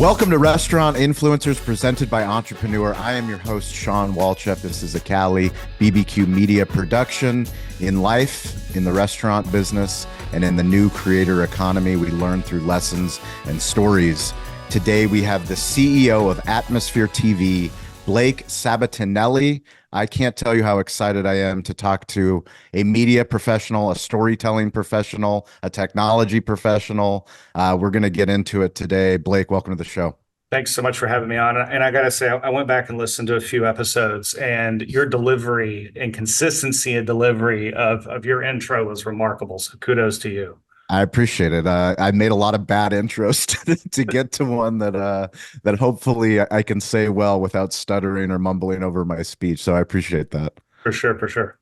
Welcome to Restaurant Influencers presented by Entrepreneur. I am your host, Sean Walchef. This is a Cali BBQ media production. In life, in the restaurant business, and in the new creator economy, we learn through lessons and stories. Today, we have the CEO of Atmosphere TV, Blake Sabatinelli. I can't tell you how excited I am to talk to a media professional, a storytelling professional, a technology professional. We're going to get into it today. Blake, welcome to the show. Thanks so much for having me on. And I got to say, I went back and listened to a few episodes, and your delivery and consistency of delivery of your intro was remarkable. So kudos to you. I appreciate it. I made a lot of bad intros to get to one that hopefully I can say well without stuttering or mumbling over my speech. So I appreciate that. For sure, for sure.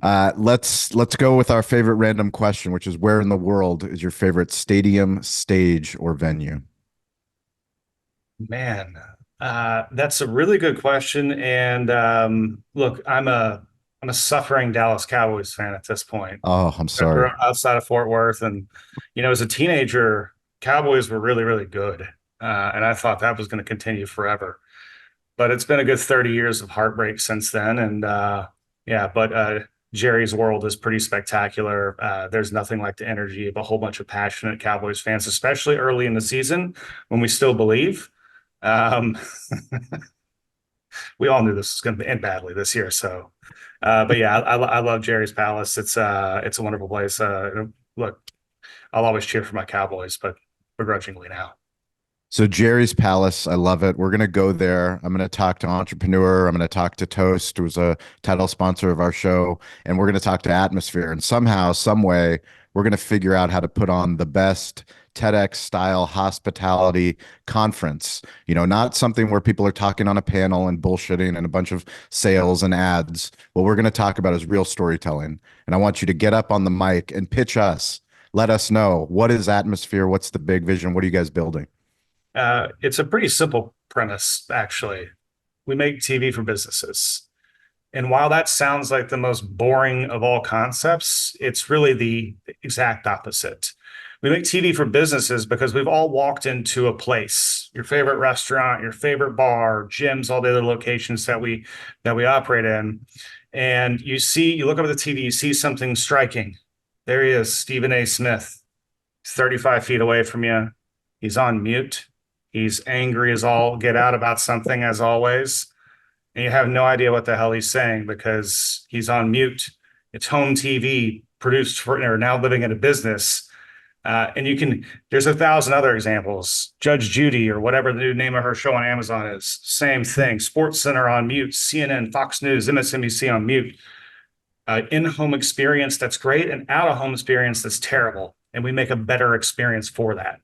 Let's go with our favorite random question, which is where in the world is your favorite stadium, stage, or venue? Man, that's a really good question. And look, I'm a suffering Dallas Cowboys fan at this point. Oh, I'm I grew sorry. up outside of Fort Worth, and as a teenager, Cowboys were really, really good, and I thought that was going to continue forever. But it's been a good 30 years of heartbreak since then, and Jerry's world is pretty spectacular. There's nothing like the energy of a whole bunch of passionate Cowboys fans, especially early in the season when we still believe. Um, we all knew this was going to end badly this year, so. But yeah, I love Jerry's Palace. It's a wonderful place. Look, I'll always cheer for my Cowboys, but begrudgingly now. So Jerry's Palace, I love it. We're going to go there. I'm going to talk to Entrepreneur. I'm going to talk to Toast, who's a title sponsor of our show, and we're going to talk to Atmosphere. And somehow, some way, we're going to figure out how to put on the best TEDx style hospitality conference. Not something where people are talking on a panel and bullshitting and a bunch of sales and ads. What we're going to talk about is real storytelling. And I want you to get up on the mic and pitch us. Let us know, what is Atmosphere? What's the big vision? What are you guys building? It's a pretty simple premise, actually. We make TV for businesses. And while that sounds like the most boring of all concepts, it's really the exact opposite. We make TV for businesses because we've all walked into a place, your favorite restaurant, your favorite bar, gyms, all the other locations that we operate in. And you look up at the TV, you see something striking. There he is, Stephen A. Smith. He's 35 feet away from you. He's on mute. He's angry as all get out about something, as always. And you have no idea what the hell he's saying because he's on mute. It's home TV produced or now living in a business. And there's 1,000 other examples. Judge Judy, or whatever the new name of her show on Amazon is, same thing. Sports Center on mute, CNN, Fox News, MSNBC on mute. In-home experience that's great, and out-of-home experience that's terrible. And we make a better experience for that.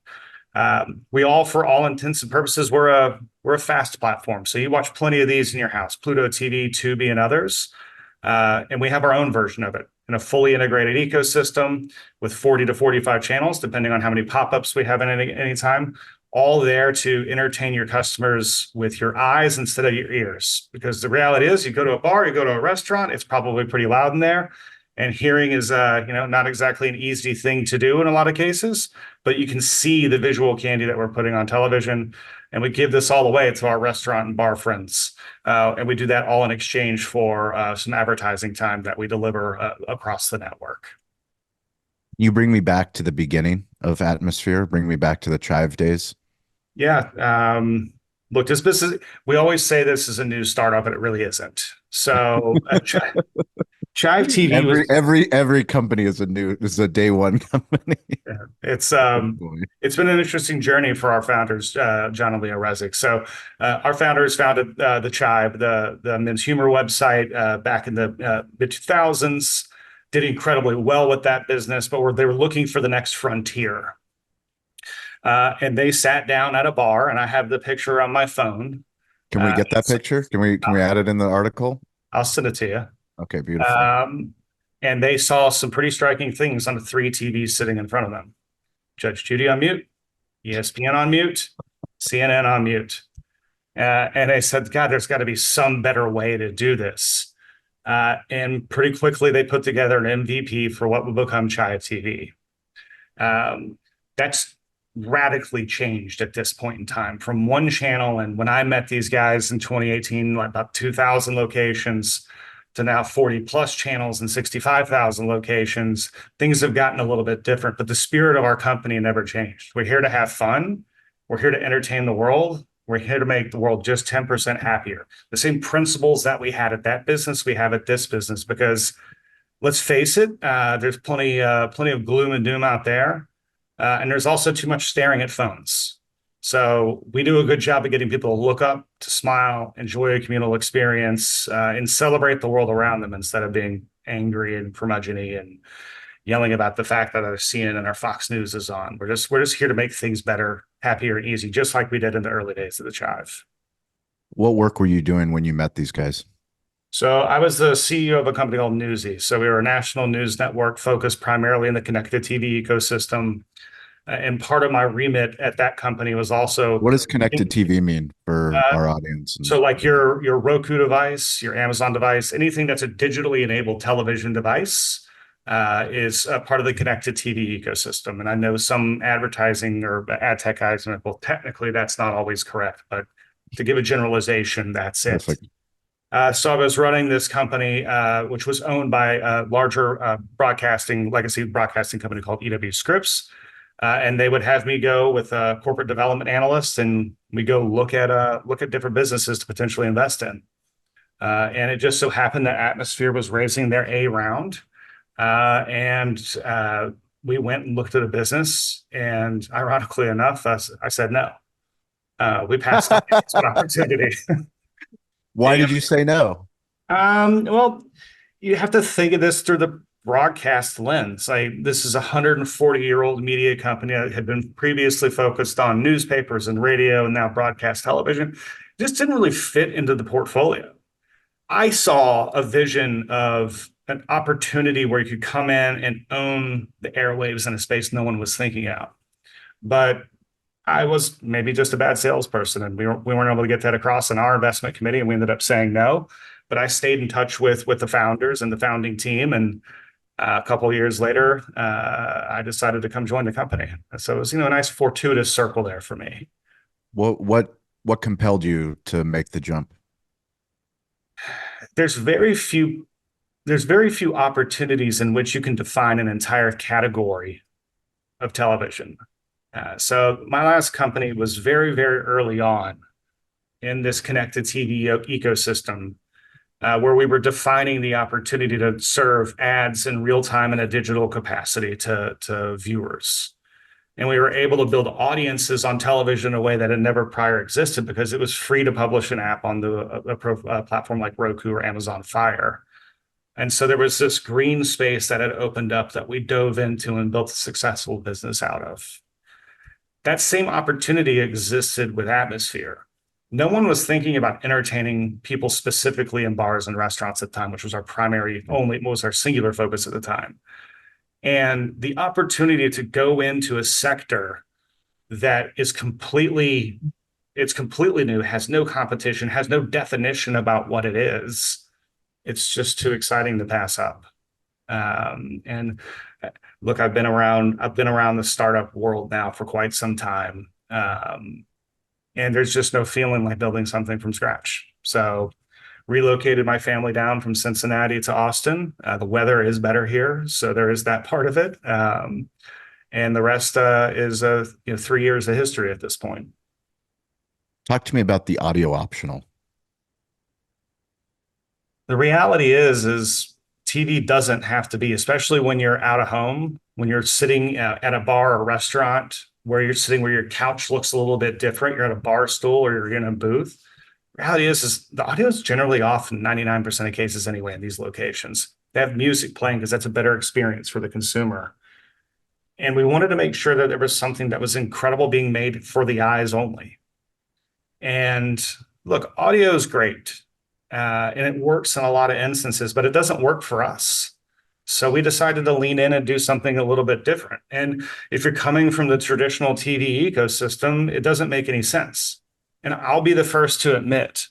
We all, for all intents and purposes, we're a fast platform. So you watch plenty of these in your house, Pluto TV, Tubi, and others. And we have our own version of it in a fully integrated ecosystem with 40 to 45 channels, depending on how many pop-ups we have at any time, all there to entertain your customers with your eyes instead of your ears. Because the reality is, you go to a bar, you go to a restaurant, it's probably pretty loud in there. And hearing is, not exactly an easy thing to do in a lot of cases, but you can see the visual candy that we're putting on television. And we give this all away to our restaurant and bar friends. And we do that all in exchange for some advertising time that we deliver across the network. You bring me back to the beginning of Atmosphere, bring me back to the Chive days. Yeah. Look, this business, we always say this is a new startup, and it really isn't. So Chive TV every company is a day one company. Yeah, it's been an interesting journey for our founders, John and Leo Resnick. So our founders founded the Chive, the men's humor website, back in the mid 2000s. Did incredibly well with that business, but they were looking for the next frontier. And they sat down at a bar, and I have the picture on my phone. Can we get that picture? Can we add it in the article? I'll send it to you. Okay, beautiful. And they saw some pretty striking things on the 3 TVs sitting in front of them. Judge Judy on mute, ESPN on mute, CNN on mute. And they said, God, there's got to be some better way to do this. And pretty quickly, they put together an MVP for what would become Chive TV. That's radically changed at this point in time from one channel. And when I met these guys in 2018, like about 2,000 locations to now 40 plus channels and 65,000 locations, things have gotten a little bit different, but the spirit of our company never changed. We're here to have fun. We're here to entertain the world. We're here to make the world just 10% happier. The same principles that we had at that business, we have at this business, because let's face it, there's plenty of gloom and doom out there. And there's also too much staring at phones. So we do a good job of getting people to look up, to smile, enjoy a communal experience, and celebrate the world around them instead of being angry and curmudgeon-y and yelling about the fact that our CNN and our Fox News is on. We're just here to make things better, happier, and easy, just like we did in the early days of the Chive. What work were you doing when you met these guys? So I was the CEO of a company called Newsy. So we were a national news network focused primarily in the connected TV ecosystem. And part of my remit at that company was also What does connected TV mean for uh, our audience? so like your Roku device, your Amazon device, anything that's a digitally enabled television device is a part of the connected TV ecosystem. And I know some advertising or ad tech guys, well, technically that's not always correct, but to give a generalization, that's it. Perfect. So I was running this company, which was owned by a larger legacy broadcasting company called EW Scripps. And they would have me go with a corporate development analyst, and we go look at different businesses to potentially invest in. And it just so happened that Atmosphere was raising their A round, and we went and looked at a business. And ironically enough, I said no. We passed on an opportunity. Why did you say no? Well, you have to think of this through the broadcast lens. This is a 140-year-old media company that had been previously focused on newspapers and radio and now broadcast television. Just didn't really fit into the portfolio. I saw a vision of an opportunity where you could come in and own the airwaves in a space no one was thinking out. But I was maybe just a bad salesperson, and we weren't able to get that across in our investment committee, and we ended up saying no. But I stayed in touch with the founders and the founding team, and a couple of years later, I decided to come join the company. So it was, a nice fortuitous circle there for me. What compelled you to make the jump? There's very few opportunities in which you can define an entire category of television. So my last company was very, very early on in this connected TV ecosystem, where we were defining the opportunity to serve ads in real time in a digital capacity to viewers. And we were able to build audiences on television in a way that had never prior existed, because it was free to publish an app on a platform like Roku or Amazon Fire. And so there was this green space that had opened up that we dove into and built a successful business out of. That same opportunity existed with Atmosphere. No one was thinking about entertaining people specifically in bars and restaurants at the time, which was our singular focus at the time. And the opportunity to go into a sector that is completely new, has no competition, has no definition about what it is. It's just too exciting to pass up. And look, I've been around the startup world now for quite some time. And there's just no feeling like building something from scratch. So relocated my family down from Cincinnati to Austin. The weather is better here, so there is that part of it. And the rest is 3 years of history at this point. Talk to me about the audio optional. The reality is TV doesn't have to be, especially when you're out of home, when you're sitting at a bar or restaurant where you're sitting, where your couch looks a little bit different. You're at a bar stool or you're in a booth. Reality is the audio is generally off in 99% of cases anyway in these locations. They have music playing because that's a better experience for the consumer. And we wanted to make sure that there was something that was incredible being made for the eyes only. And look, audio is great. And it works in a lot of instances, but it doesn't work for us. So we decided to lean in and do something a little bit different. And if you're coming from the traditional TV ecosystem, it doesn't make any sense. And I'll be the first to admit,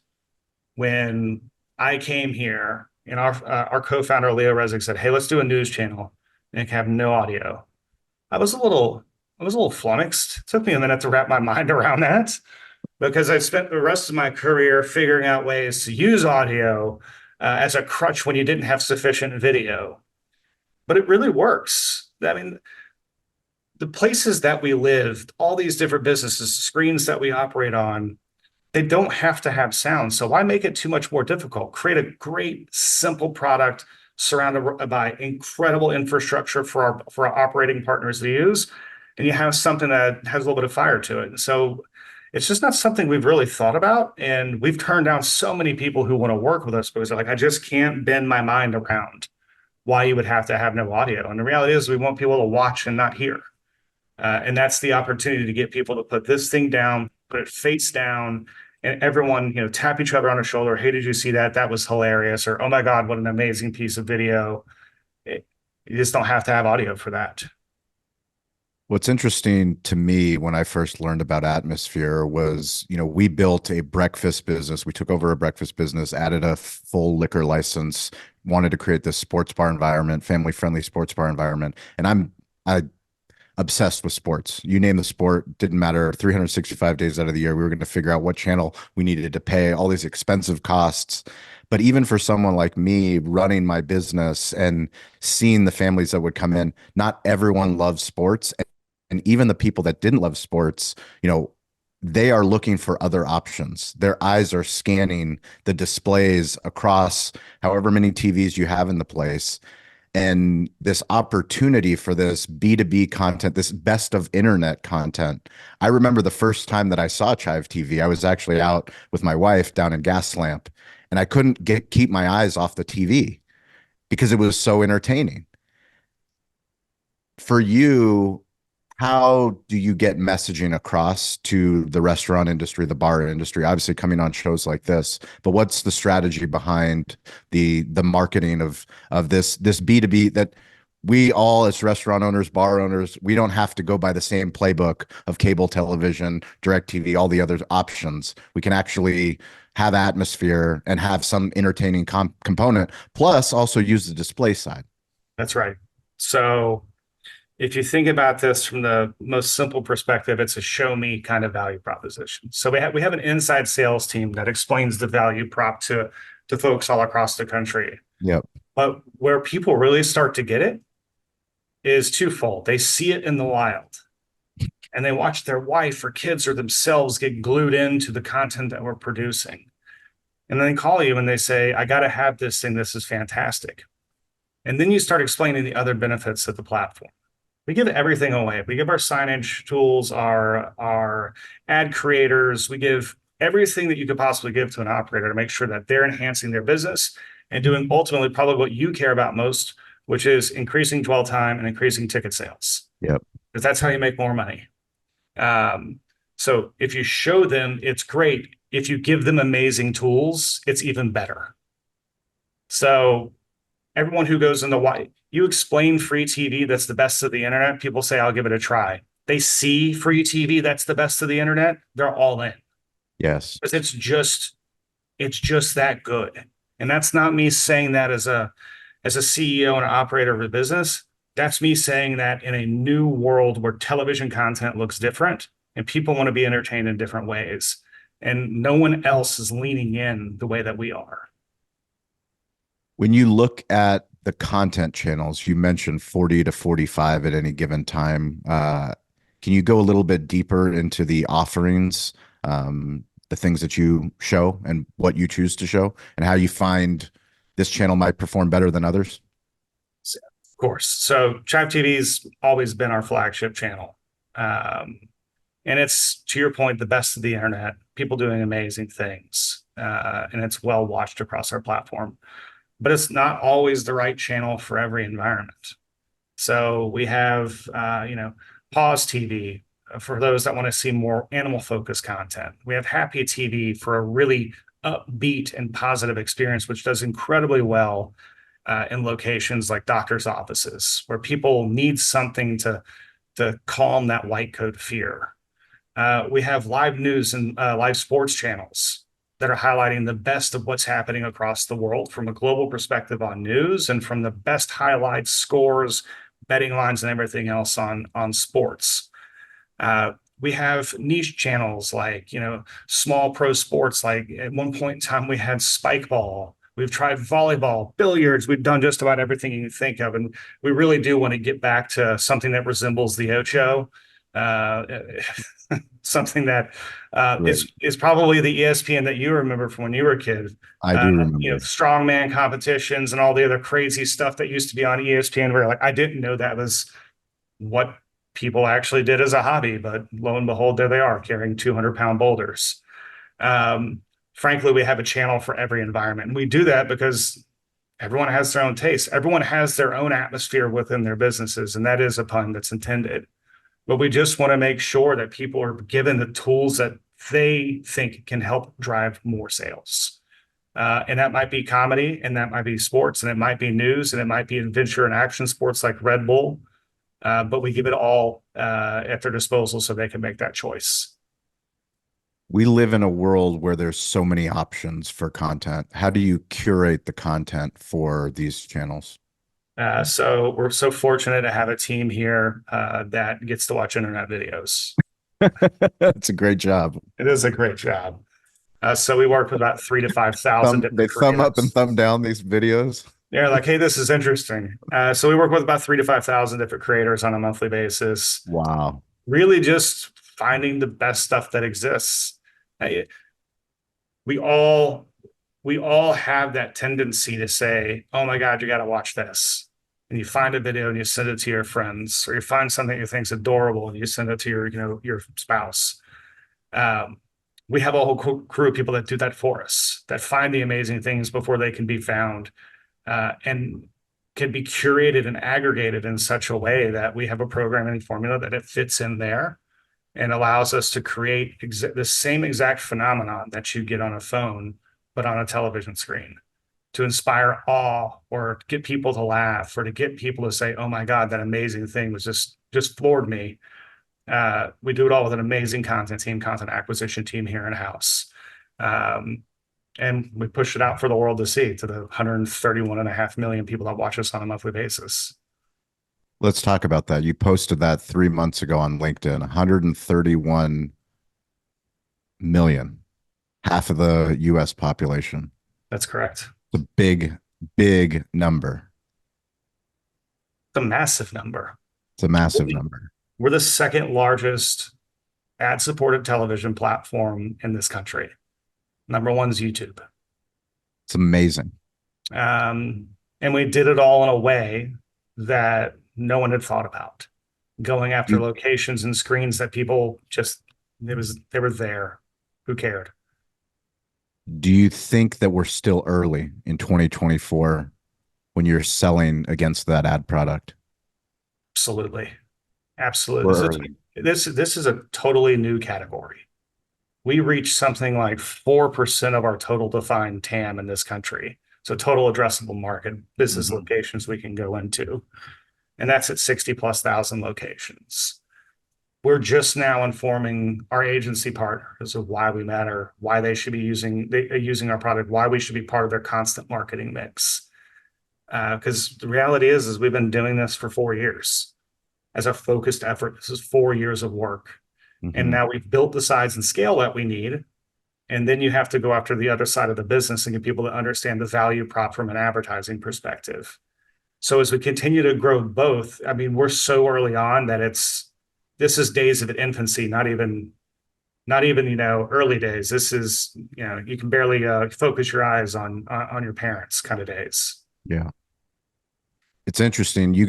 when I came here and our co-founder, Leo Resnick, said, "Hey, let's do a news channel and it can have no audio." I was a little I was a little flummoxed. It took me a minute to wrap my mind around that because I spent the rest of my career figuring out ways to use audio as a crutch when you didn't have sufficient video. But it really works. I mean, the places that we live, all these different businesses, screens that we operate on, they don't have to have sound. So why make it too much more difficult? Create a great, simple product surrounded by incredible infrastructure for our operating partners to use, and you have something that has a little bit of fire to it. And so it's just not something we've really thought about, and we've turned down so many people who want to work with us because they're like, I just can't bend my mind around why you would have to have no audio. And the reality is, we want people to watch and not hear. And that's the opportunity to get people to put this thing down, put it face down, and everyone, tap each other on the shoulder. Hey, did you see that? That was hilarious. Or, oh my God, what an amazing piece of video. You just don't have to have audio for that. What's interesting to me when I first learned about Atmosphere was, we built a breakfast business. We took over a breakfast business, added a full liquor license, wanted to create this sports bar environment, family-friendly sports bar environment. And I obsessed with sports. You name the sport, didn't matter. 365 days out of the year, we were going to figure out what channel we needed to pay, all these expensive costs. But even for someone like me running my business and seeing the families that would come in, not everyone loves sports. And even the people that didn't love sports, they are looking for other options. Their eyes are scanning the displays across however many TVs you have in the place. And this opportunity for this B2B content, this best of internet content. I remember the first time that I saw Chive TV, I was actually out with my wife down in Gaslamp, and I couldn't keep my eyes off the TV because it was so entertaining. For you, how do you get messaging across to the restaurant industry, the bar industry, obviously coming on shows like this, but what's the strategy behind the marketing of this B2B that we all as restaurant owners, bar owners, we don't have to go by the same playbook of cable television, direct TV, all the other options. We can actually have atmosphere and have some entertaining component, plus also use the display side. That's right. So if you think about this from the most simple perspective, it's a show me kind of value proposition. So we have an inside sales team that explains the value prop to folks all across the country. Yep. But where people really start to get it is twofold. They see it in the wild, and they watch their wife or kids or themselves get glued into the content that we're producing. And then they call you and they say, I got to have this thing. This is fantastic. And then you start explaining the other benefits of the platform. We give everything away. We give our signage tools, our ad creators. We give everything that you could possibly give to an operator to make sure that they're enhancing their business and doing ultimately probably what you care about most, which is increasing dwell time and increasing ticket sales. Yep. Because that's how you make more money. So if you show them, it's great. If you give them amazing tools, it's even better. So everyone who goes into why you explain free TV, that's the best of the internet. People say, I'll give it a try. They see free TV, that's the best of the internet. They're all in. Yes. Because it's just that good. And that's not me saying that as a CEO and an operator of a business. That's me saying that in a new world where television content looks different and people want to be entertained in different ways. And no one else is leaning in the way that we are. When you look at the content channels, you mentioned 40 to 45 at any given time. Can you go a little bit deeper into the offerings, the things that you show and what you choose to show, and how you find this channel might perform better than others? Of course. So Chive TV's always been our flagship channel. And it's, to your point, the best of the internet, people doing amazing things. And it's well watched across our platform. But it's not always the right channel for every environment. So we have, Pause TV for those that want to see more animal-focused content. We have Happy TV for a really upbeat and positive experience, which does incredibly well in locations like doctor's offices, where people need something to calm that white coat fear. We have live news and live sports channels that are highlighting the best of what's happening across the world from a global perspective on news, and from the best highlights, scores, betting lines, and everything else on sports. We have niche channels like, small pro sports. Like at one point in time, we had spike ball. We've tried volleyball, billiards. We've done just about everything you can think of. And we really do want to get back to something that resembles the Ocho, uh, something that Right. is probably the ESPN that you remember from when you were a kid. I do remember. Strongman competitions and all the other crazy stuff that used to be on ESPN where like I didn't know that was what people actually did as a hobby, but lo and behold, there they are carrying 200-pound boulders. Frankly, we have a channel for every environment. And we do that because everyone has their own taste. Everyone has their own atmosphere within their businesses. And that is a pun that's intended. But we just want to make sure that people are given the tools that they think can help drive more sales. And that might be comedy, and that might be sports, and it might be news, and it might be adventure and action sports like Red Bull. But we give it all at their disposal so they can make that choice. We live in a world where there's so many options for content. How do you curate the content for these channels? So we're so fortunate to have a team here that gets to watch internet videos. It's a great job. It is a great job. So we work with about 3 to 5 thousand They different thumb up and creators. thumb down these videos. They're like, hey, this is interesting. So we work with about 3 to 5 thousand different creators on a monthly basis. Wow. Really, just finding the best stuff that exists. Uh, We all we all have that tendency to say, "Oh my God, you got to watch this." And you find a video and you send it to your friends, or you find something you think's adorable and you send it to your spouse. Um, we have a whole crew of people that do that for us, that find the amazing things before they can be found, and can be curated and aggregated in such a way that we have a programming formula that it fits in there and allows us to create the same exact phenomenon that you get on a phone, but on a television screen to inspire awe or get people to laugh or to get people to say, "Oh my God, that amazing thing was just floored me." We do it all with an amazing content team, content acquisition team here in house. Um, and we push it out for the world to see to the 131.5 million people that watch us on a monthly basis. Let's talk about that. You posted that 3 months ago on LinkedIn, 131 million, half of the US population. That's correct. It's a big, big number. It's a massive number. It's a massive number. We're the second largest ad supported television platform in this country. Number one is YouTube. It's amazing. And we did it all in a way that no one had thought about. Going after You, locations and screens that people just, they were there. Who cared? do you think that we're still early in 2024 when you're selling against that ad product? Absolutely. Absolutely. We're early. This is a totally new category. We reach something like 4% of our total defined TAM in this country. So total addressable market, business Mhm. locations we can go into. And that's at 60 plus thousand locations. We're just now informing our agency partners of why we matter, why they should be using our product, why we should be part of their constant marketing mix. Because the reality is we've been doing this for 4 years as a focused effort. This is 4 years of work. And Mhm. now we've built the size and scale that we need. And then you have to go after the other side of the business and get people to understand the value prop from an advertising perspective. So as we continue to grow both, I mean, we're so early on that this is days of infancy, not even early days. This is you can barely focus your eyes on your parents kind of days. Yeah. It's interesting. You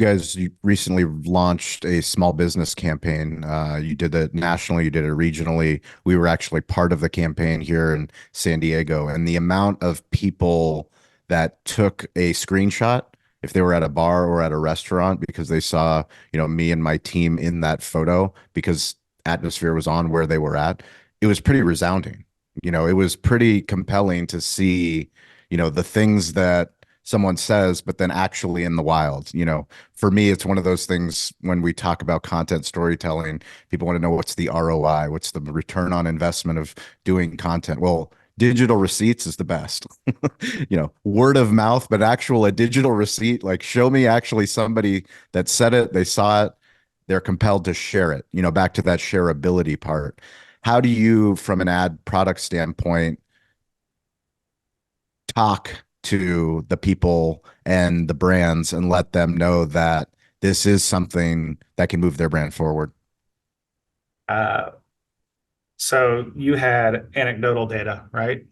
recently launched a small business campaign. You did it nationally, you did it regionally. We were actually part of the campaign here in San Diego, and the amount of people that took a screenshot if they were at a bar or at a restaurant because they saw, me and my team in that photo because atmosphere was on where they were at, it was pretty resounding. It was pretty compelling to see, the things that someone says, but then actually in the wild. For me, it's one of those things when we talk about content storytelling, people want to know what's the ROI, what's the return on investment of doing content. Well, digital receipts is the best. Word of mouth, but a digital receipt, like show me actually somebody that said it, they saw it, they're compelled to share it. Back to that shareability part. How do you, from an ad product standpoint, talk to the people and the brands and let them know that this is something that can move their brand forward? Uh, so you had anecdotal data, right?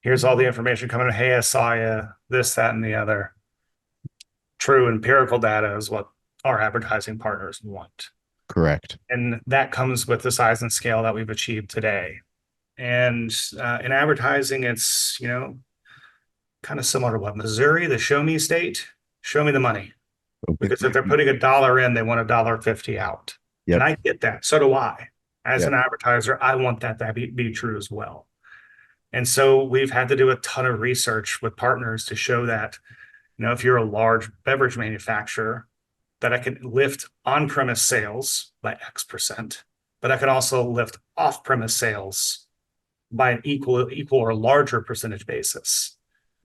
Here's all the information coming in. Hey, I saw you, this, that, and the other. True empirical data is what our advertising partners want. Correct. And that comes with the size and scale that we've achieved today. And in advertising, it's, kind of similar to what Missouri, the show me state, show me the money. Because if they're putting $1 in, they want $1.50 out. Yep. And I get that. So do I. As Yep. an advertiser, I want that to be true as well. And so we've had to do a ton of research with partners to show that, if you're a large beverage manufacturer, that I can lift on-premise sales by X%, but I can also lift off-premise sales by an equal or larger percentage basis.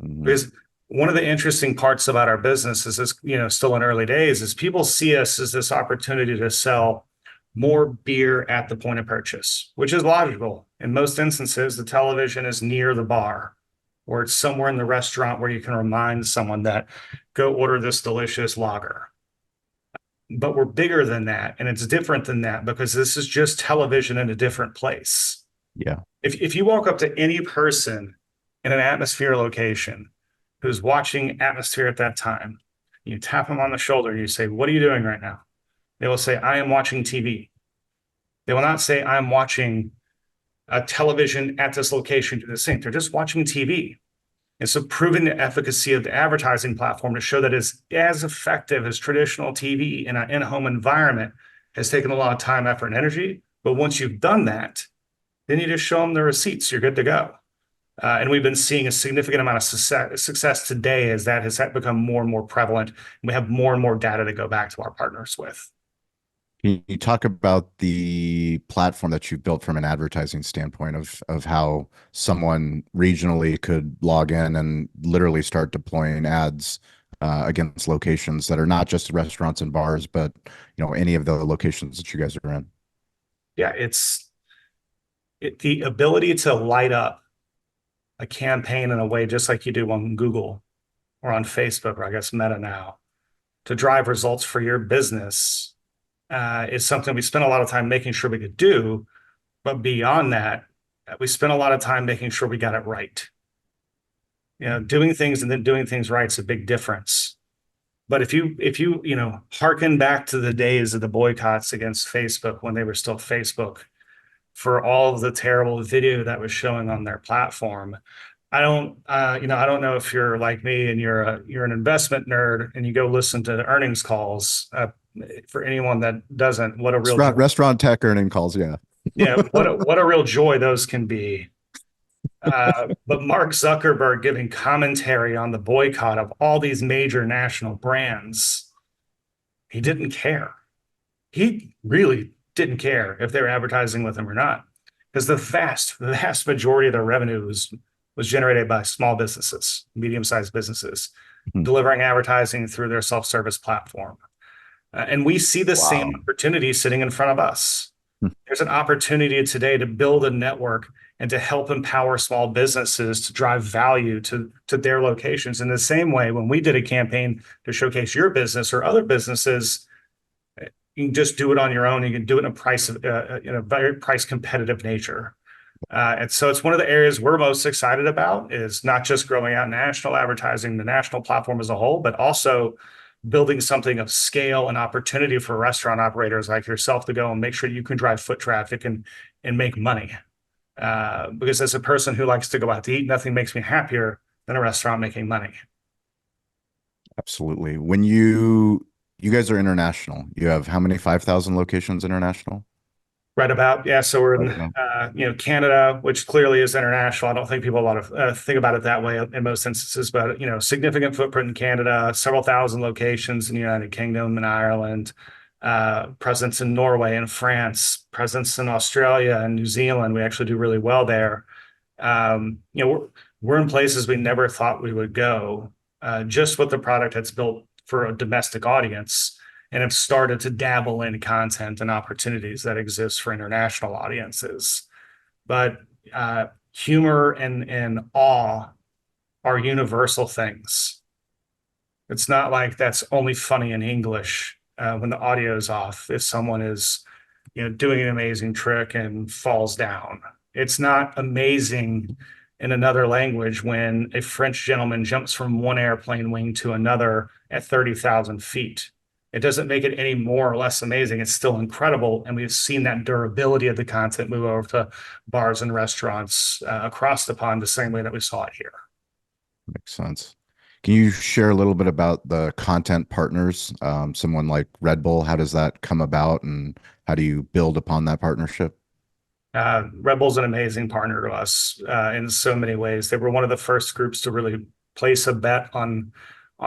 Mm-hmm. Because one of the interesting parts about our business is this, still in early days, is people see us as this opportunity to sell more beer at the point of purchase, which is logical. In most instances, the television is near the bar, or it's somewhere in the restaurant where you can remind someone that go order this delicious lager. But we're bigger than that, and it's different than that because this is just television in a different place. Yeah. If you walk up to any person in an Atmosphere location who's watching Atmosphere at that time, you tap them on the shoulder, you say, "What are you doing right now?" They will say, "I am watching TV." They will not say, "I'm watching a television at this location do the same." They're just watching TV. And so proving the efficacy of the advertising platform to show that it's as effective as traditional TV in an in-home environment has taken a lot of time, effort, and energy. But once you've done that, then you just show them the receipts. You're good to go. And we've been seeing a significant amount of success today as that has become more and more prevalent. And we have more and more data to go back to our partners with. Can you talk about the platform that you've built from an advertising standpoint of how someone regionally could log in and literally start deploying ads against locations that are not just restaurants and bars, but any of the locations that you guys are in? Yeah, the ability to light up a campaign in a way just like you do on Google or on Facebook, or I guess Meta now, to drive results for your business is something we spent a lot of time making sure we could do. But beyond that, we spent a lot of time making sure we got it right. Doing things and then doing things right is a big difference. But if you hearken back to the days of the boycotts against Facebook when they were still Facebook, for all of the terrible video that was showing on their platform, I don't know if you're like me and you're an investment nerd and you go listen to the earnings calls. For anyone that doesn't, what a real restaurant tech earning calls, yeah. Yeah, what a real joy those can be. But Mark Zuckerberg giving commentary on the boycott of all these major national brands, he didn't care. He really didn't care if they were advertising with him or not, because the vast majority of their revenue was generated by small businesses, medium-sized businesses, delivering advertising through their self-service platform. And we see the same opportunity sitting in front of us. There's an opportunity today to build a network and to help empower small businesses to drive value to their locations. In the same way, when we did a campaign to showcase your business or other businesses, you can just do it on your own. You can do it in a very price competitive nature. And so it's one of the areas we're most excited about, is not just growing out national advertising, the national platform as a whole, but also building something of scale and opportunity for restaurant operators like yourself to go and make sure you can drive foot traffic and make money. Because as a person who likes to go out to eat, nothing makes me happier than a restaurant making money. Absolutely. When you guys are international, you have how many 5,000 locations international? Right about, yeah. So we're in, Canada, which clearly is international. I don't think people a lot of think about it that way in most instances, but significant footprint in Canada, several thousand locations in the United Kingdom and Ireland, presence in Norway and France, presence in Australia and New Zealand. We actually do really well there. We're in places we never thought we would go, just with the product that's built for a domestic audience. and have started to dabble in content and opportunities that exist for international audiences. But humor and awe are universal things. It's not like that's only funny in English when the audio is off. If someone is, doing an amazing trick and falls down, it's not amazing in another language when a French gentleman jumps from one airplane wing to another at 30,000 feet. It doesn't make it any more or less amazing. It's still incredible. And we've seen that durability of the content move over to bars and restaurants across the pond the same way that we saw it here. Makes sense. Can you share a little bit about the content partners? Someone like Red Bull, how does that come about and how do you build upon that partnership? Red Bull's an amazing partner to us in so many ways. They were one of the first groups to really place a bet on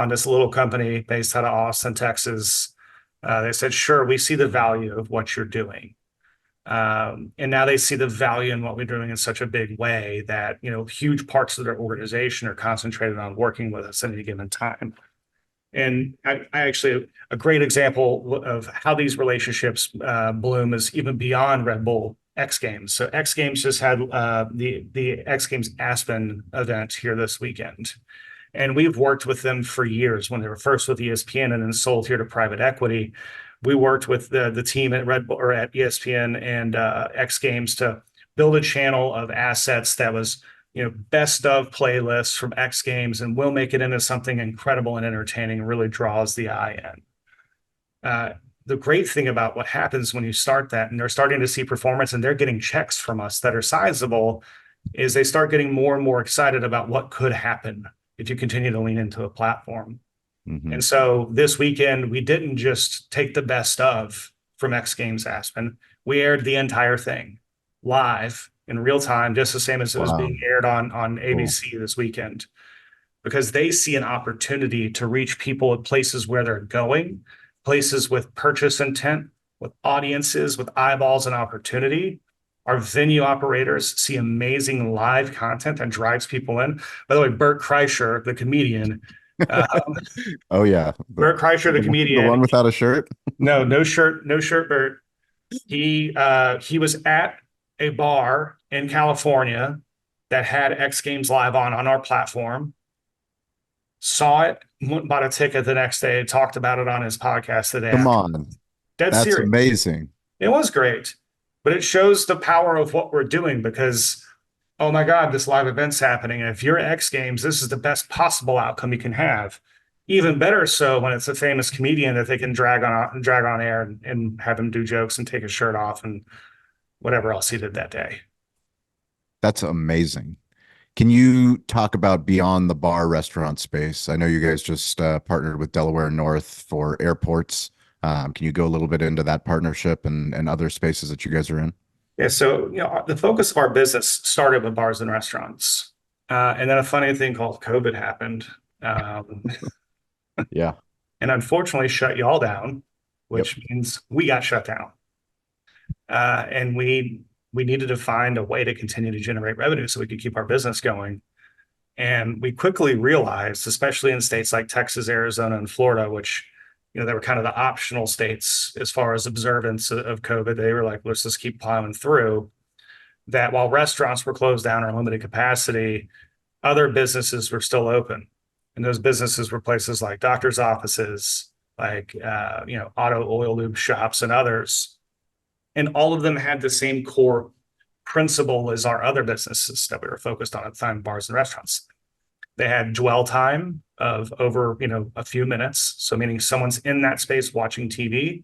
this little company based out of Austin, Texas. They said, sure, we see the value of what you're doing. And now they see the value in what we're doing in such a big way that, huge parts of their organization are concentrated on working with us at any given time. And I actually, a great example of how these relationships bloom is even beyond Red Bull X Games. So X Games just had the X Games Aspen event here this weekend. And we've worked with them for years. When they were first with ESPN and then sold here to private equity, we worked with the team at Red Bull or at ESPN and X Games to build a channel of assets that was, best of playlists from X Games, and we'll make it into something incredible and entertaining and really draws the eye in. The great thing about what happens when you start that and they're starting to see performance and they're getting checks from us that are sizable is they start getting more and more excited about what could happen if you continue to lean into a platform. Mm-hmm. And so this weekend, we didn't just take the best of from X Games Aspen. We aired the entire thing live in real time, just the same as it was being aired on ABC this weekend, because they see an opportunity to reach people at places where they're going, places with purchase intent, with audiences, with eyeballs and opportunity. Our venue operators see amazing live content that drives people in. By the way, Bert Kreischer, the comedian. Oh yeah, Bert Kreischer, the comedian. The one without a shirt? No shirt, Bert. He was at a bar in California that had X Games Live on our platform. Saw it, went and bought a ticket the next day, talked about it on his podcast today. Come on. That's serious. Amazing. It was great, but it shows the power of what we're doing because, oh my God, this live event's happening. And if you're at X Games, this is the best possible outcome you can have. Even better so when it's a famous comedian that they can drag on air and have him do jokes and take his shirt off and whatever else he did that day. That's amazing. Can you talk about beyond the bar restaurant space? I know you guys just partnered with Delaware North for airports. Can you go a little bit into that partnership and other spaces that you guys are in? Yeah, so the focus of our business started with bars and restaurants, and then a funny thing called COVID happened. Yeah, and unfortunately shut y'all down, which means we got shut down, and we needed to find a way to continue to generate revenue so we could keep our business going. And we quickly realized, especially in states like Texas, Arizona, and Florida, which they were kind of the optional states as far as observance of COVID. They were like, let's just keep plowing through. That while restaurants were closed down or limited capacity, other businesses were still open. And those businesses were places like doctors' offices, like, auto oil lube shops and others. And all of them had the same core principle as our other businesses that we were focused on at the time, bars and restaurants. They had dwell time of over, a few minutes. So meaning someone's in that space watching TV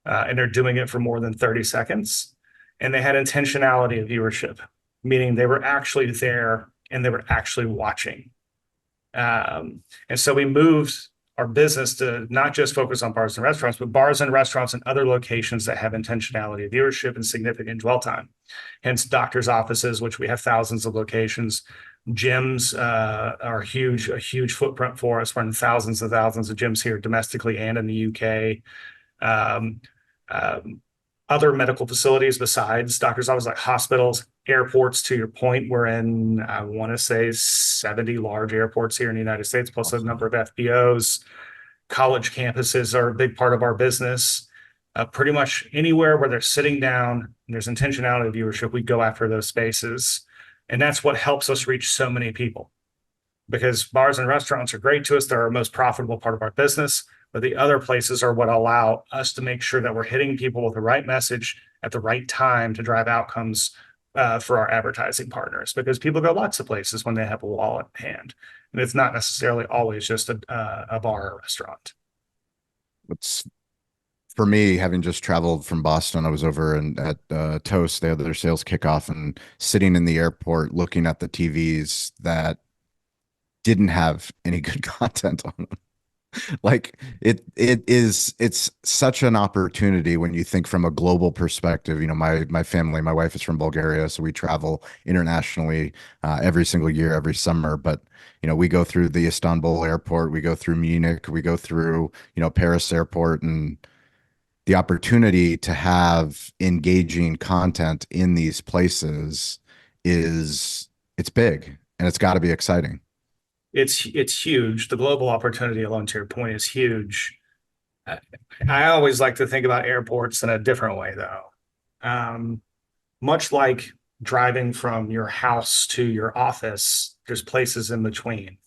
and they're doing it for more than 30 seconds. And they had intentionality of viewership, meaning they were actually there and they were actually watching. And so we moved our business to not just focus on bars and restaurants, but bars and restaurants and other locations that have intentionality of viewership and significant dwell time. Hence doctors' offices, which we have thousands of locations. Gyms are a huge footprint for us. We're in thousands and thousands of gyms here domestically and in the UK. Other medical facilities besides doctors' offices, like hospitals, airports, to your point, we're in, I want to say 70 large airports here in the United States, plus a number of FBOs. college campuses are a big part of our business. Pretty much anywhere where they're sitting down and there's intentionality of viewership, we go after those spaces. And that's what helps us reach so many people, because bars and restaurants are great to us. They're our most profitable part of our business, but the other places are what allow us to make sure that we're hitting people with the right message at the right time to drive outcomes for our advertising partners, because people go lots of places when they have a wallet in hand. And it's not necessarily always just a bar or restaurant. It's for me, having just traveled from Boston, I was over at Toast. They had their sales kickoff, and sitting in the airport looking at the TVs that didn't have any good content on them. Like it's such an opportunity when you think from a global perspective. My family, my wife is from Bulgaria, so we travel internationally every single year, every summer. But we go through the Istanbul airport, we go through Munich, we go through Paris airport, and the opportunity to have engaging content in these places it's big, and it's got to be exciting. It's huge. The global opportunity alone, to your point, is huge. I always like to think about airports in a different way, though. Much like driving from your house to your office, there's places in between.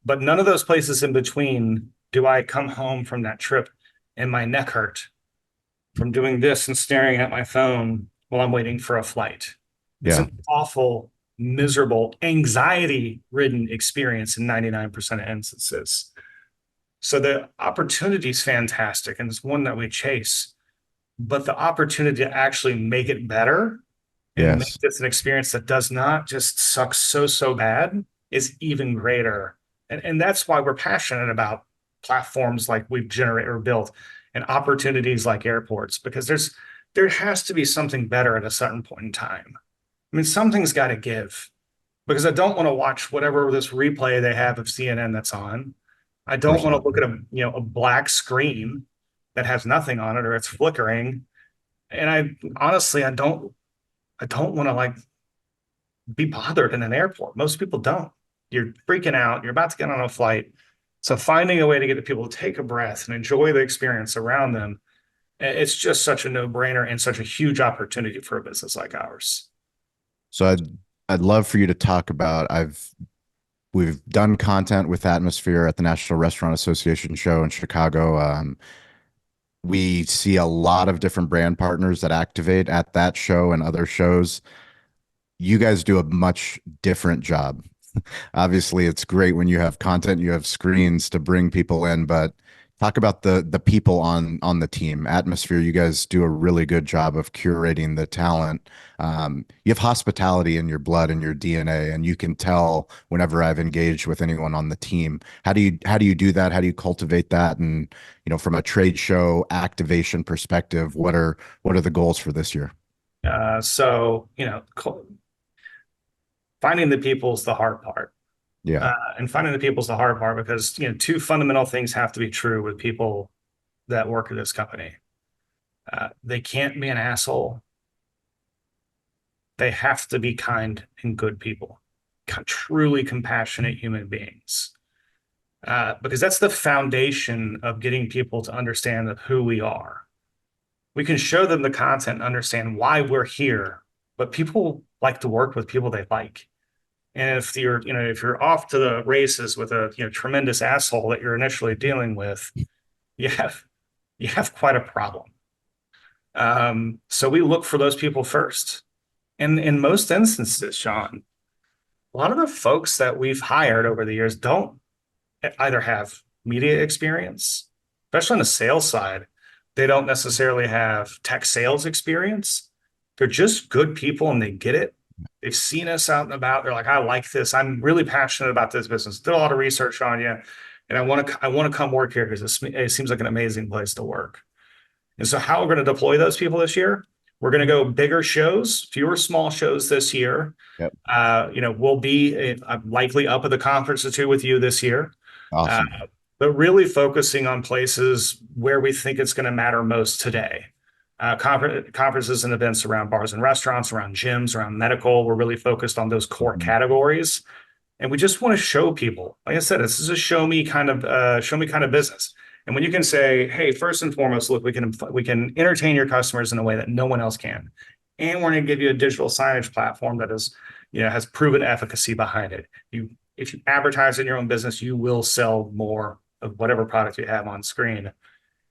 But none of those places in between do I come home from that trip and my neck hurt from doing this and staring at my phone while I'm waiting for a flight. It's Yeah. an awful, miserable, anxiety-ridden experience in 99% of instances. So the opportunity is fantastic, and it's one that we chase. But the opportunity to actually make it better and make Yes. this an experience that does not just suck so bad is even greater. And that's why we're passionate about platforms like we've generated or built, and opportunities like airports, because there has to be something better at a certain point in time. I mean, something's got to give, because I don't want to watch whatever this replay they have of CNN that's on. I Of don't course want not. to look at a black screen that has nothing on it or it's flickering. And I honestly, I don't want to like be bothered in an airport. Most people don't. You're freaking out. You're about to get on a flight. So finding a way to get the people to take a breath and enjoy the experience around them, it's just such a no-brainer and such a huge opportunity for a business like ours. So I'd love for you to talk about we've done content with Atmosphere at the National Restaurant Association show in Chicago. We see a lot of different brand partners that activate at that show and other shows. You guys do a much different job. Obviously, it's great when you have content, you have screens to bring people in, but talk about the people on the team. Atmosphere, you guys do a really good job of curating the talent. You have hospitality in your blood and your DNA, and you can tell whenever I've engaged with anyone on the team. How do you do that? How do you cultivate that? And from a trade show activation perspective, what are the goals for this year? Finding the people is the hard part. Yeah. And finding the people is the hard part, because two fundamental things have to be true with people that work at this company. They can't be an asshole. They have to be kind and good people, truly compassionate human beings. Because that's the foundation of getting people to understand who we are. We can show them the content and understand why we're here, but people like to work with people they like. And if you're off to the races with a tremendous asshole that you're initially dealing with, you have quite a problem. So we look for those people first. And in most instances, Sean, a lot of the folks that we've hired over the years don't either have media experience, especially on the sales side. They don't necessarily have tech sales experience. They're just good people and they get it. They've seen us out and about. They're like, I like this. I'm really passionate about this business. Did a lot of research on you, and I want to come work here because it seems like an amazing place to work. And so, how we're going to deploy those people this year? We're going to go bigger shows, fewer small shows this year. Yep. We'll be likely up at the conference or two with you this year. Awesome. But really focusing on places where we think it's going to matter most today. Conferences and events around bars and restaurants, around gyms, around medical. We're really focused on those core categories. And we just want to show people, like I said, this is a show me kind of business. And when you can say, hey, first and foremost, look, we can entertain your customers in a way that no one else can. And we're going to give you a digital signage platform that is, has proven efficacy behind it. If you advertise in your own business, you will sell more of whatever product you have on screen.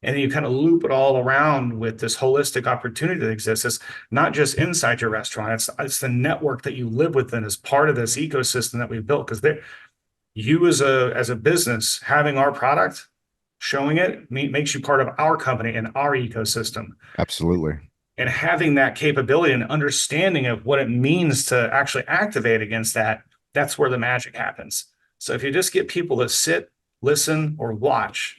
And then you kind of loop it all around with this holistic opportunity that exists. It's not just inside your restaurant. It's the network that you live within as part of this ecosystem that we've built. Because you as a business having our product, showing it makes you part of our company and our ecosystem. Absolutely. And having that capability and understanding of what it means to actually activate against that, that's where the magic happens. So if you just get people to sit, listen, or watch,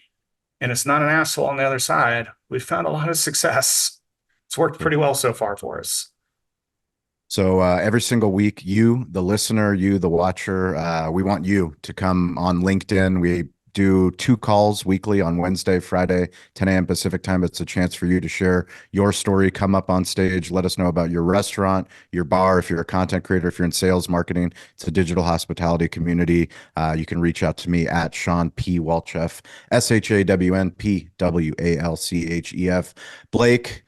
and it's not an asshole on the other side, we've found a lot of success. It's worked pretty well so far for us. So every single week, you, the listener, you, the watcher, we want you to come on LinkedIn. We do 2 calls weekly on Wednesday, Friday, 10 a.m. Pacific time. It's a chance for you to share your story, come up on stage, let us know about your restaurant, your bar. If you're a content creator, if you're in sales marketing, it's a digital hospitality community. You can reach out to me at Sean P. Walchef, ShawnPWalchef. Blake,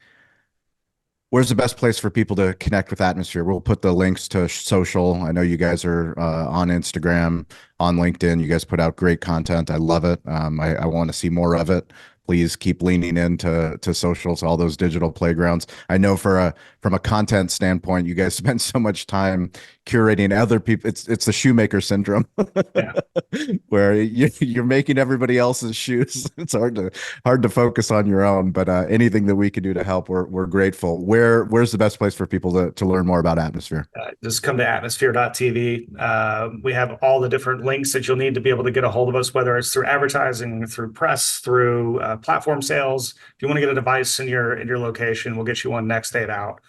where's the best place for people to connect with Atmosphere? We'll put the links to social. I know you guys are on Instagram, on LinkedIn. You guys put out great content. I love it. I want to see more of it. Please keep leaning into socials, all those digital playgrounds. I know from a content standpoint, you guys spend so much time curating other people. It's the shoemaker syndrome, Yeah. where you're making everybody else's shoes. It's hard to focus on your own. But anything that we can do to help, we're grateful. Where's the best place for people to learn more about Atmosphere? Just come to atmosphere.tv. We have all the different links that you'll need to be able to get a hold of us, whether it's through advertising, through press, through platform sales. If you want to get a device in your location, we'll get you one next day out.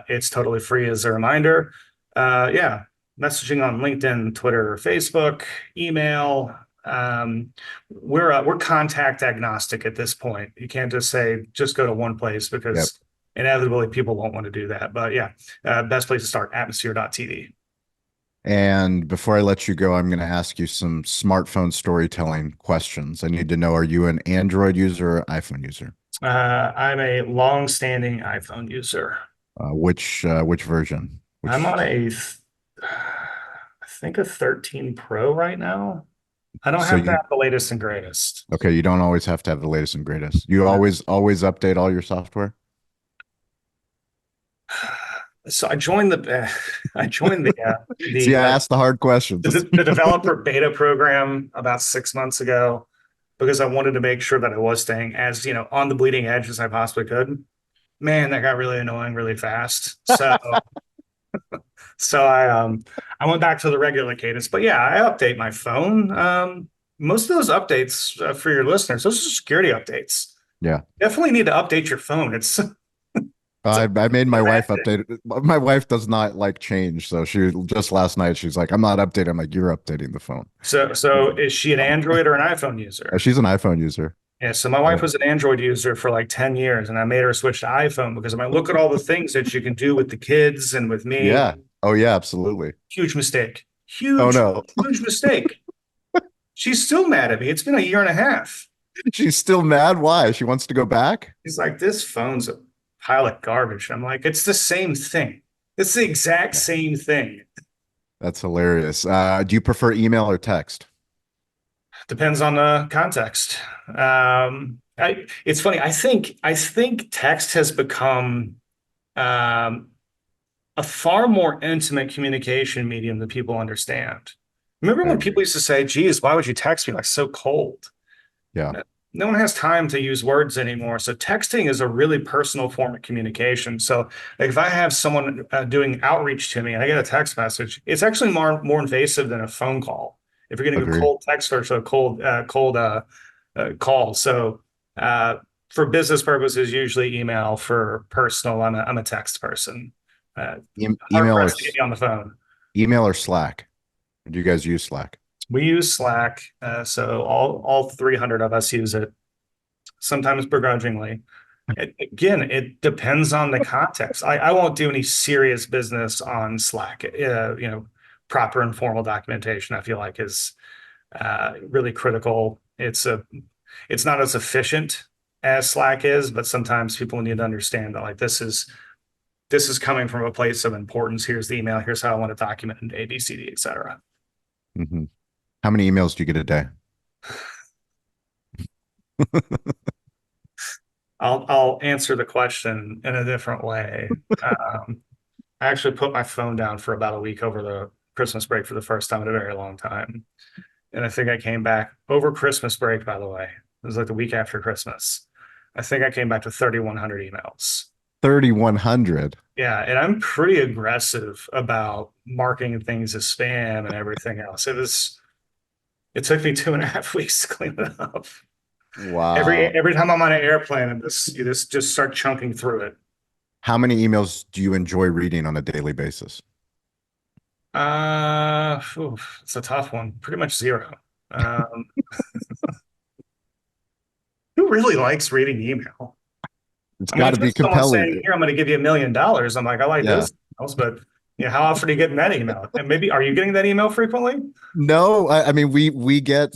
It's totally free as a reminder. Yeah, messaging on LinkedIn, Twitter, Facebook, email. We're contact agnostic at this point. You can't just say just go to one place because inevitably people won't want to do that. But yeah, best place to start, atmosphere.tv. And before I let you go, I'm going to ask you some smartphone storytelling questions. I need to know, are you an Android user or iPhone user? I'm a long-standing iPhone user. Which version? I'm on I think a 13 Pro right now. I don't So have to have the latest and greatest. okay, you don't always have to have the latest and greatest. You always update all your software? So I joined the See, I asked the hard questions. the developer beta program about 6 months ago because I wanted to make sure that I was staying as on the bleeding edge as I possibly could. Man, that got really annoying really fast. So I went back to the regular cadence. But yeah, I update my phone. Most of those updates for your listeners, those are security updates. Yeah. Definitely need to update your phone. It's I made my wife update it. My wife does not like change. So she just last night, she's like, I'm not updating. I'm like, you're updating the phone. So is she an Android or an iPhone user? She's an iPhone user. Yeah, so my wife was an Android user for like 10 years, and I made her switch to iPhone because I mean, look at all the things that you can do with the kids and with me. Yeah. Oh, yeah, absolutely. Huge mistake. Oh, no. Huge mistake. She's still mad at me. It's been a year and a half. She's still mad. Why? She wants to go back? She's like, this phone's a pile of garbage. I'm like, it's the same thing. It's the exact same thing. That's hilarious. Do you prefer email or text? Depends on the context. It's funny. I think text has become a far more intimate communication medium that people understand. Remember when people used to say, geez, why would you text me like so cold? Yeah. No one has time to use words anymore. So texting is a really personal form of communication. So like if I have someone doing outreach to me and I get a text message, it's actually more invasive than a phone call. If you're getting a cold text or a cold call. So for business purposes, usually email. For personal, I'm a text person. Email or get me on the phone. Email or Slack? Do you guys use Slack? We use Slack, so all 300 of us use it, sometimes begrudgingly. Again, it depends on the context. I won't do any serious business on Slack. proper and formal documentation, I feel like is really critical. It's not as efficient as Slack is, but sometimes people need to understand that like this is coming from a place of importance. Here's the email. Here's how I want to document in A, B, C, D, etc. Hmm. How many emails do you get a day? I'll answer the question in a different way. I actually put my phone down for about a week over the Christmas break for the first time in a very long time. And I think I came back over Christmas break, by the way. It was like the week after Christmas. I think I came back to 3,100 emails. 3,100. Yeah, and I'm pretty aggressive about marking things as spam and everything else. It took me 2.5 weeks to clean it up. Every Wow. every time I'm on an airplane and this you just start chunking through it. How many emails do you enjoy reading on a daily basis? It's a tough one. Pretty much zero. Um, who really likes reading email? It's I mean, got it's to be just someone compelling. saying, "Here, I'm going to give you $1 million." I'm like, I like Yeah. those emails, but how often are you getting that email? And maybe are you getting that email frequently? No, I mean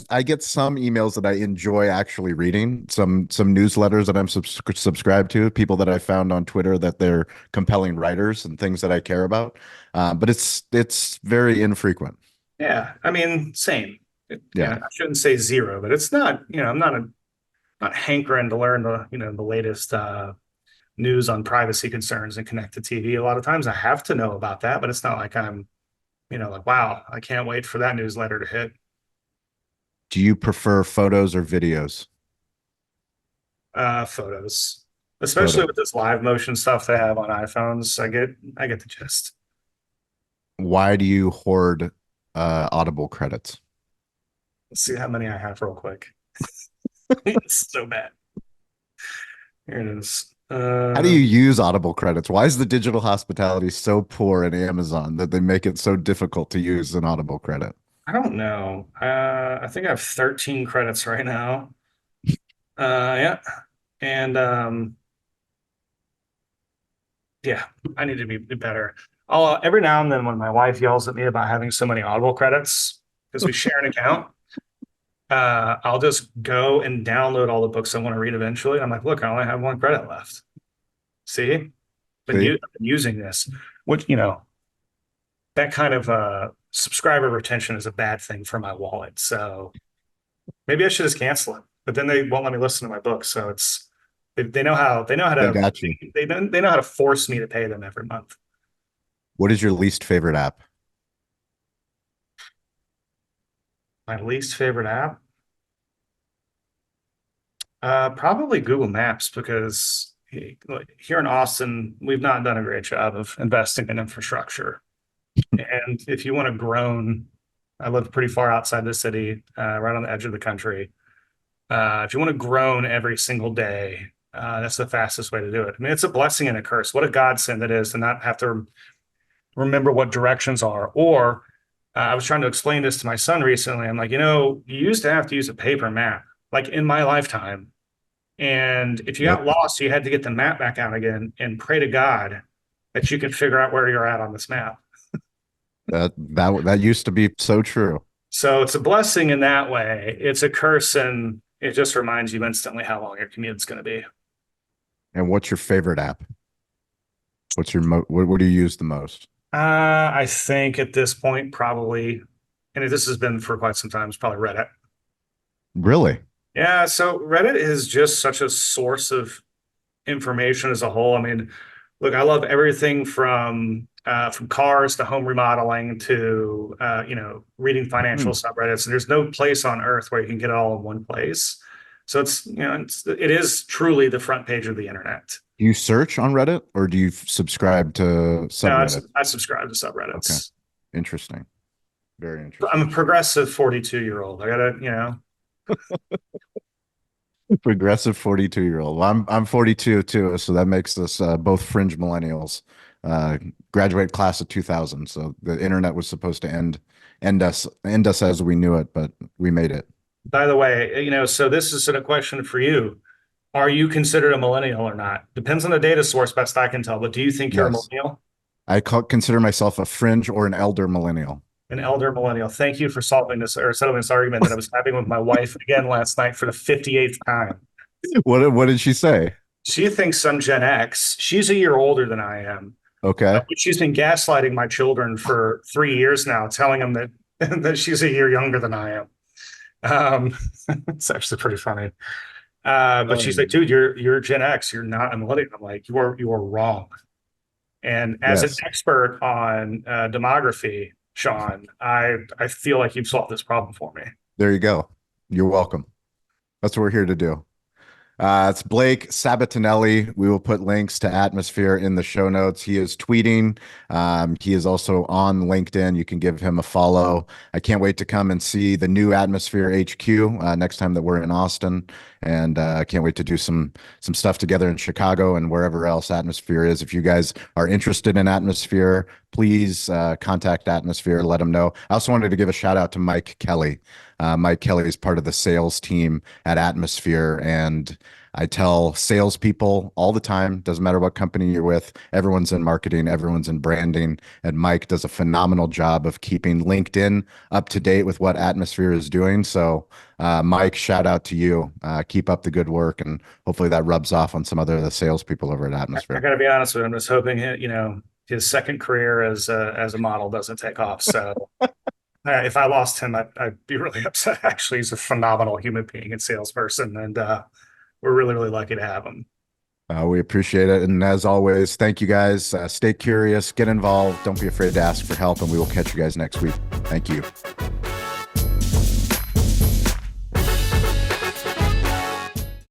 I get some emails that I enjoy actually reading, some newsletters that I'm subscribed to, people that I found on Twitter that they're compelling writers and things that I care about. But it's very infrequent. Yeah, I mean, same. Yeah. I shouldn't say zero, but it's not. I'm not hankering to learn the latest news on privacy concerns and connected TV. A lot of times I have to know about that, but it's not like I'm like, wow, I can't wait for that newsletter to hit. Do you prefer photos or videos? Photos, especially with Photos. this live motion stuff they have on iPhones. I get the gist. Why do you hoard Audible credits? Let's see how many I have real quick. It's so bad. Here it is. How do you use Audible credits? Why is the digital hospitality so poor in Amazon that they make it so difficult to use an Audible credit? I don't know. I think I have 13 credits right now. Yeah. And yeah, I need to be better. I'll every now and then when my wife yells at me about having so many Audible credits because we share an account, I'll just go and download all the books I want to read eventually. I'm like, look, I only have one credit left. See, See? I've been using this, which that kind of subscriber retention is a bad thing for my wallet. So maybe I should just cancel it. But then they won't let me listen to my books. So they know how They to got you. they know how to force me to pay them every month. What is your least favorite app? My least favorite app, probably Google Maps because here in Austin we've not done a great job of investing in infrastructure. And if you want to groan, I live pretty far outside the city, right on the edge of the country. If you want to groan every single day, that's the fastest way to do it. I mean, it's a blessing and a curse. What a godsend it is to not have to remember what directions are. Or I was trying to explain this to my son recently. I'm like, you used to have to use a paper map, like in my lifetime. And if you Yep. got lost, you had to get the map back out again and pray to God that you could figure out where you're at on this map. That used to be so true. So it's a blessing in that way. It's a curse, and it just reminds you instantly how long your commute's going to be. And what's your favorite app? What do you use the most? I think at this point, probably, and this has been for quite some time, it's probably Reddit. Really? Yeah, so Reddit is just such a source of information as a whole. I mean, look, I love everything from cars to home remodeling to reading financial Hmm. subreddits. And there's no place on earth where you can get it all in one place. So it is truly the front page of the internet. Do you search on Reddit or do you subscribe to No, subreddit? I subscribe to Okay. subreddits. Interesting. Very I'm interesting. a progressive 42-year-old. I gotta, Progressive 42-year-old. Well, I'm 42 too, so that makes us both fringe millennials. Uh, Graduate class of 2000. So the internet was supposed to end us as we knew it, but we made it. by the way, so this is a question for you. Are you considered a millennial or not? Depends on the data source, best I can tell, but do you think you're a Yes. millennial? Consider myself a fringe or an elder millennial. an elder millennial. Thank you for solving this or settling this argument that I was having with my wife again last night for the 58th time. What did she say? She thinks I'm Gen X. She's a year older than I am. Okay. But she's been gaslighting my children for 3 years now, telling them that that she's a year younger than I am. Um, it's actually pretty funny. But she's like, dude, you're Gen X. You're not a millennial. I'm like, you are wrong. And as an Yes. expert on demography, Sean, I feel like you've solved this problem for me. There you go. You're welcome. That's what we're here to do. It's Blake Sabatinelli. We will put links to Atmosphere in the show notes. He is tweeting. He is also on LinkedIn. You can give him a follow. I can't wait to come and see the new Atmosphere HQ next time that we're in Austin. And I can't wait to do some stuff together in Chicago and wherever else Atmosphere is. If you guys are interested in Atmosphere, please contact Atmosphere. Let them know. I also wanted to give a shout out to Mike Kelly. Mike Kelly is part of the sales team at Atmosphere, and I tell salespeople all the time, doesn't matter what company you're with, everyone's in marketing, everyone's in branding, and Mike does a phenomenal job of keeping LinkedIn up to date with what Atmosphere is doing. So, Mike, shout out to you. Keep up the good work, and hopefully that rubs off on some other of the salespeople over at I Atmosphere. got to be honest with him. I'm just hoping his second career as a model doesn't take off. So if I lost him, I'd be really upset. Actually, he's a phenomenal human being and salesperson, and we're really, really lucky to have him. We appreciate it. And as always, thank you guys. Stay curious, get involved. Don't be afraid to ask for help, and we will catch you guys next week. Thank you.